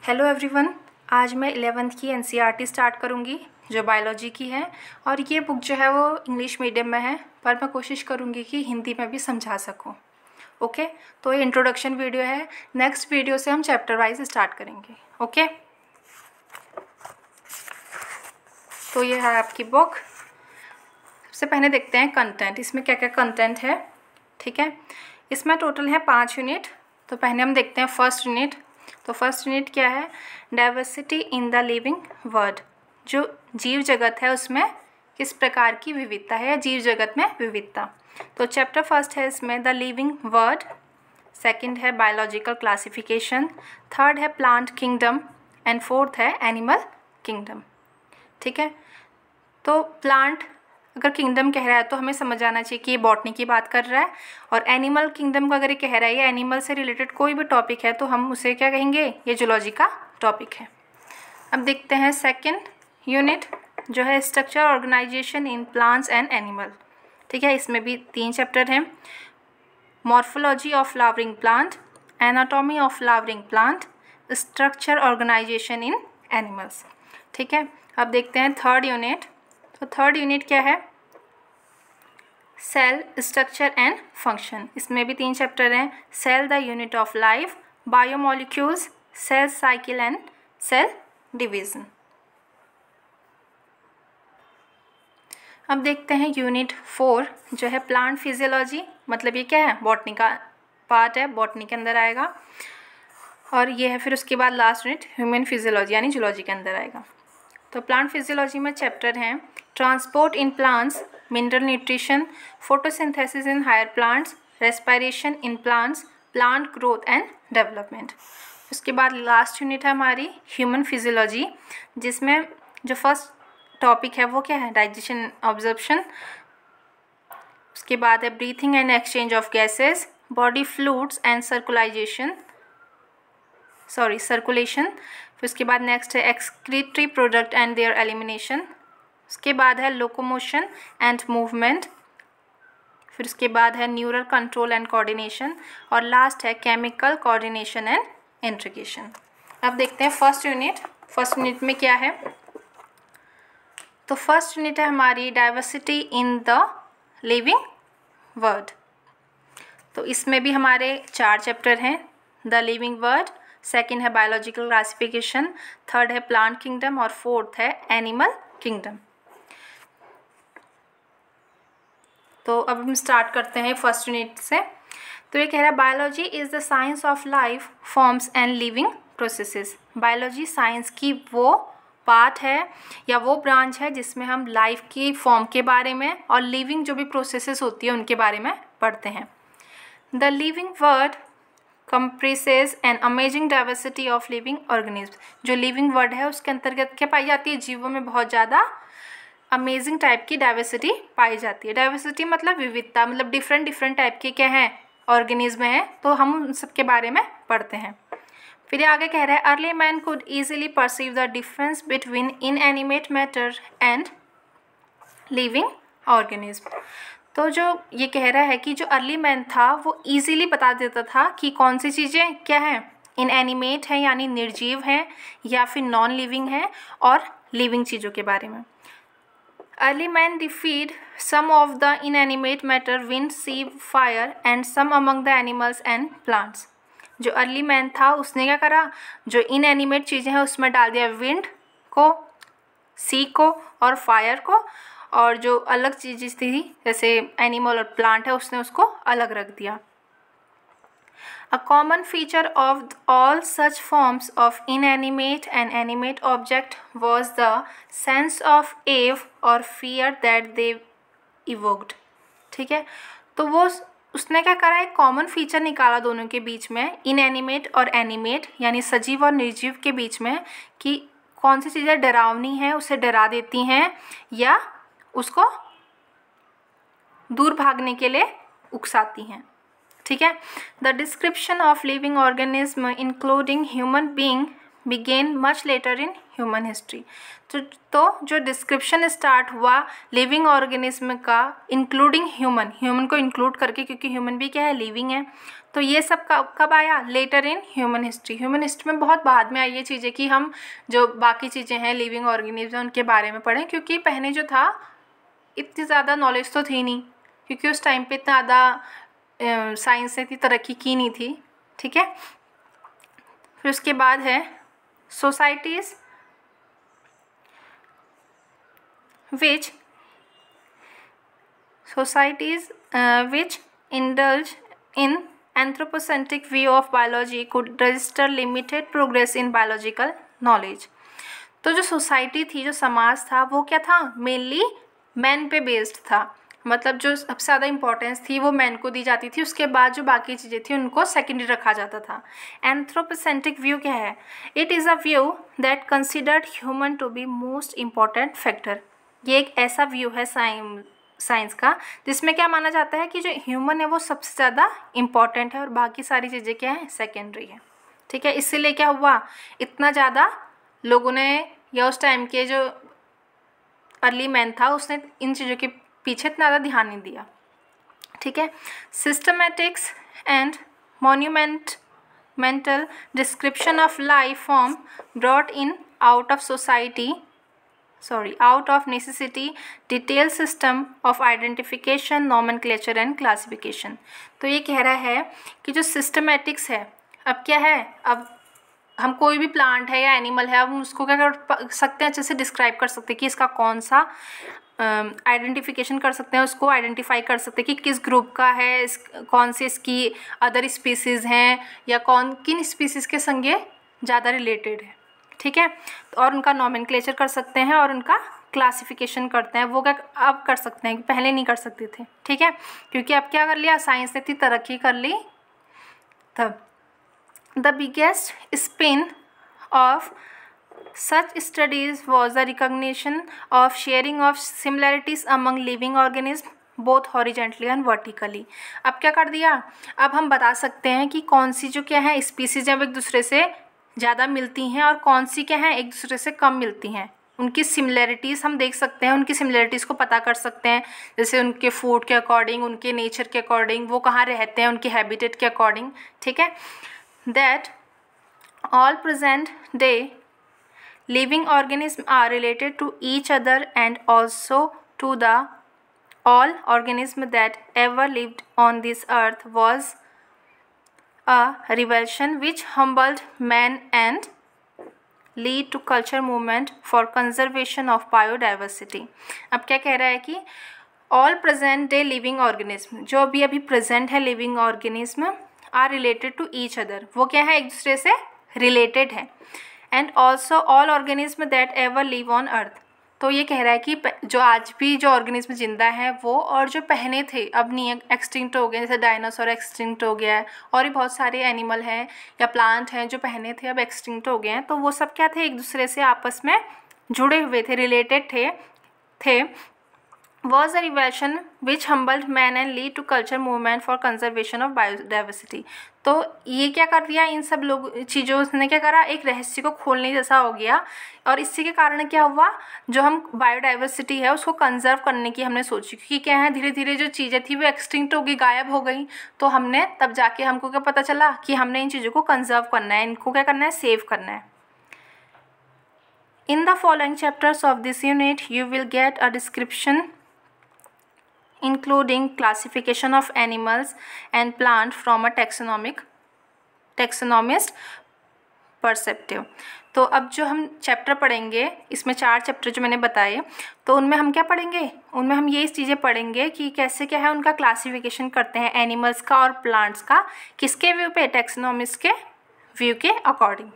Hello everyone. आज मैं 11th की एनसीईआरटी स्टार्ट करूंगी जो बायोलॉजी की है, और ये बुक जो है वो इंग्लिश मीडियम में है, पर मैं कोशिश करूंगी कि हिंदी में भी समझा सकूं। ओके, तो ये इंट्रोडक्शन वीडियो है। नेक्स्ट वीडियो से हम चैप्टर वाइज स्टार्ट करेंगे। ओके, तो ये है आपकी बुक। सबसे पहले देखते हैं कंटेंट, इसमें क्या क्या कंटेंट है। ठीक है, इसमें टोटल है 5 यूनिट। तो पहले हम देखते हैं फर्स्ट यूनिट। तो फर्स्ट यूनिट क्या है? Diversity in the living world. जो जीव जगत है उसमें किस प्रकार की विविधता है, जीव जगत में विविधता। तो चैप्टर फर्स्ट है इसमें द लिविंग वर्ल्ड, सेकंड है बायोलॉजिकल क्लासिफिकेशन, थर्ड है प्लांट किंगडम एंड फोर्थ है एनिमल किंगडम। ठीक है, तो प्लांट अगर किंगडम कह रहा है तो हमें समझ आना चाहिए कि ये बॉटनी की बात कर रहा है, और एनिमल किंगडम को अगर ये कह रहा है, ये एनिमल से रिलेटेड कोई भी टॉपिक है तो हम उसे क्या कहेंगे, ये जूलॉजी का टॉपिक है। अब देखते हैं सेकंड यूनिट जो है structure organisation in plants and animal. ठीक है, इसमें भी 3 चैप्टर हैं। Morphology of flowering plant, anatomy of flowering plant, structure organisation in animals. ठीक है, अब देखते हैं थर्ड यूनिट। तो थर्ड यूनिट क्या है? Cell structure and function. इसमें भी 3 चैप्टर हैं। Cell the unit of life, biomolecules, cell cycle and cell division. अब देखते हैं यूनिट 4 जो है प्लांट फिजियोलॉजी। मतलब ये क्या है? बॉटनी का पार्ट है, बॉटनी के अंदर आएगा। और ये है फिर उसके बाद लास्ट यूनिट ह्यूमन फिजियोलॉजी यानी जूलॉजी के अंदर आएगा। तो प्लांट फिजियोलॉजी में चैप्टर हैं transport in plants, mineral nutrition, photosynthesis in higher plants, respiration in plants, plant growth and development. उसके बाद लास्ट यूनिट है हमारी ह्यूमन फिजियोलॉजी, जिसमें जो फर्स्ट टॉपिक है वो क्या है? Digestion absorption. उसके बाद है breathing and exchange of gases, body fluids and circulation. फिर उसके बाद नेक्स्ट है excretory product and there elimination. उसके बाद है लोकोमोशन एंड मूवमेंट। फिर उसके बाद है न्यूरल कंट्रोल एंड कोऑर्डिनेशन, और लास्ट है केमिकल कोऑर्डिनेशन एंड इंटीग्रेशन। अब देखते हैं फर्स्ट यूनिट। फर्स्ट यूनिट में क्या है? तो फर्स्ट यूनिट है हमारी diversity in the living world. तो इसमें भी हमारे 4 चैप्टर हैं। द लिविंग वर्ल्ड, सेकंड है बायोलॉजिकल क्लासिफिकेशन, थर्ड है प्लांट किंगडम और फोर्थ है एनिमल किंगडम। तो अब हम स्टार्ट करते हैं फर्स्ट यूनिट से। तो ये कह रहा है biology is the science of life forms and living processes. Biology science की वो पार्ट है या वो ब्रांच है जिसमें हम लाइफ की फॉर्म के बारे में और लिविंग जो भी प्रोसेसेस होती है उनके बारे में पढ़ते हैं। The living world comprises an amazing diversity of living organisms। जो लिविंग वर्ड है उसके अंतर्गत क्या पाई जाती है? जीवों में बहुत ज़्यादा अमेजिंग टाइप की डाइवर्सिटी पाई जाती है। डाइवर्सिटी मतलब विविधता, मतलब डिफरेंट टाइप के क्या हैं? ऑर्गेनिज्म हैं। तो हम उन सब के बारे में पढ़ते हैं। फिर आगे कह रहा है early man could easily perceive the difference between inanimate matter and living organism. तो जो ये कह रहा है कि जो अर्ली मैन था वो इजीली बता देता था कि कौन सी चीज़ें क्या हैं, इनएनिमेट हैं यानी निर्जीव हैं, या फिर नॉन लिविंग हैं, और लिविंग चीज़ों के बारे में। Early man deified some of the inanimate matter, wind, sea, fire and some among the animals and plants. जो अर्ली मैन था उसने क्या करा? जो इनएनिमेट चीज़ें हैं उसमें डाल दिया विंड को, सी को और फायर को, और जो अलग चीज़ें थी जैसे एनिमल और प्लांट है उसने उसको अलग रख दिया। A common feature of all such forms of inanimate and animate object was the sense of एव और फियर दैट दे इवोक्ड। ठीक है, तो वो उसने क्या करा? एक कॉमन फीचर निकाला दोनों के बीच में, इनएनिमेट और एनिमेट यानी सजीव और निर्जीव के बीच में, कि कौन सी चीज़ें डरावनी हैं, उसे डरा देती हैं या उसको दूर भागने के लिए उकसाती हैं। ठीक है, the description of living organism including human being began much later in human history. तो जो डिस्क्रिप्शन स्टार्ट हुआ लिविंग ऑर्गेनिज्म का इंक्लूडिंग ह्यूमन को इंक्लूड करके, क्योंकि ह्यूमन भी क्या है, लिविंग है, तो ये सब कब आया, लेटर इन ह्यूमन हिस्ट्री में बहुत बाद में आई ये चीज़ें कि हम जो बाकी चीज़ें हैं लिविंग ऑर्गेनिज्म उनके बारे में पढ़ें, क्योंकि पहले जो था इतनी ज़्यादा नॉलेज तो थी नहीं, क्योंकि उस टाइम पे इतना ज़्यादा साइंस ने इतनी तरक्की की नहीं थी। ठीक है, फिर उसके बाद है societies which indulge in anthropocentric view of biology could register limited progress in biological knowledge. तो जो सोसाइटी थी, जो समाज था, वो क्या था, मेनली मैन पे बेस्ड था, मतलब जो सबसे ज़्यादा इंपॉर्टेंस थी वो मैन को दी जाती थी, उसके बाद जो बाकी चीज़ें थी उनको सेकेंडरी रखा जाता था। एंथ्रोपोसेंट्रिक व्यू क्या है, it is a view that considered human to be most important factor. ये एक ऐसा व्यू है साइंस का जिसमें क्या माना जाता है कि जो ह्यूमन है वो सबसे ज़्यादा इम्पॉर्टेंट है और बाकी सारी चीज़ें क्या है, सेकेंडरी है। ठीक है, इसीलिए क्या हुआ, इतना ज़्यादा लोगों ने, या उस टाइम के जो अर्ली मैन था उसने इन चीज़ों के पीछे इतना ज़्यादा ध्यान नहीं दिया। ठीक है, systematics and monumental description of life form brought in out of necessity detailed system of identification, nomenclature and classification। तो ये कह रहा है कि जो सिस्टमैटिक्स है, अब क्या है, अब हम कोई भी प्लांट है या एनिमल है, अब हम उसको क्या कर सकते हैं, अच्छे से डिस्क्राइब कर सकते हैं कि इसका कौन सा आइडेंटिफिकेशन कर सकते हैं, उसको आइडेंटिफाई कर सकते हैं कि किस ग्रुप का है, कौन सी इसकी अदर स्पीसीज़ हैं, या किन स्पीसीज़ के संगे ज़्यादा रिलेटेड है। ठीक है, और उनका नॉमेनक्लेचर कर सकते हैं और उनका क्लासिफिकेशन करते हैं, वो क्या अब कर सकते हैं, पहले नहीं कर सकते थे। ठीक है, क्योंकि अब क्या कर लिया, साइंस ने इतनी तरक्की कर ली। तब the biggest spin of such studies was the recognition of sharing of similarities among living organism both horizontally and vertically. अब क्या कर दिया, अब हम बता सकते हैं कि कौन सी जो क्या है स्पीसीज अब एक दूसरे से ज़्यादा मिलती हैं और कौन सी क्या है एक दूसरे से कम मिलती हैं। उनकी सिमिलैरिटीज़ हम देख सकते हैं, उनकी सिमिलैरिटीज़ को पता कर सकते हैं, जैसे उनके फूड के अकॉर्डिंग, उनके नेचर के अकॉर्डिंग, वो कहाँ रहते हैं, उनके हैबिटेट के अकॉर्डिंग। ठीक है, that all present day living organism are related to each other and also to the all organism that ever lived on this earth was a revolution which humbled man and lead to culture movement for conservation of biodiversity। अब क्या कह रहा है कि all present day living organism, जो अभी present है living organism, are related to each other, वो क्या है एक दूसरे से रिलेटेड है, and also all organism that ever live on earth. तो ये कह रहा है कि जो आज भी जो ऑर्गेनिज्म जिंदा है वो, और जो पहले थे अब नहीं, एक्सटिंक्ट हो गए, जैसे डायनासोर एक्सटिंक्ट हो गया है, और भी बहुत सारे एनिमल हैं या प्लांट हैं जो पहले थे अब एक्सटिंक्ट हो गए हैं, तो वो सब क्या थे, एक दूसरे से आपस में जुड़े हुए थे, रिलेटेड थे was a revolution which humbled man and lead to culture movement for conservation of biodiversity। तो ये क्या कर दिया, इन सब लोग चीज़ों ने क्या करा, एक रहस्य को खोलने जैसा हो गया, और इसी के कारण क्या हुआ, जो हम बायोडाइवर्सिटी है उसको कंजर्व करने की हमने सोची, क्योंकि क्या है धीरे धीरे जो चीज़ें थी वो एक्सटिंक्ट हो गई, गायब हो गई, तो हमने तब जाके हमको क्या पता चला कि हमने इन चीज़ों को कंजर्व करना है, इनको क्या करना है, सेव करना है। In the following chapters of this unit, you will get a description including classification of animals and plant from a taxonomist perspective। तो अब जो हम चैप्टर पढ़ेंगे, इसमें 4 चैप्टर जो मैंने बताए, तो उनमें हम क्या पढ़ेंगे, उनमें हम ये चीज़ें पढ़ेंगे कि कैसे क्या है उनका क्लासिफिकेशन करते हैं एनिमल्स का और प्लांट्स का, किसके व्यू पे, टैक्सोनॉमिस्ट के व्यू के अकॉर्डिंग।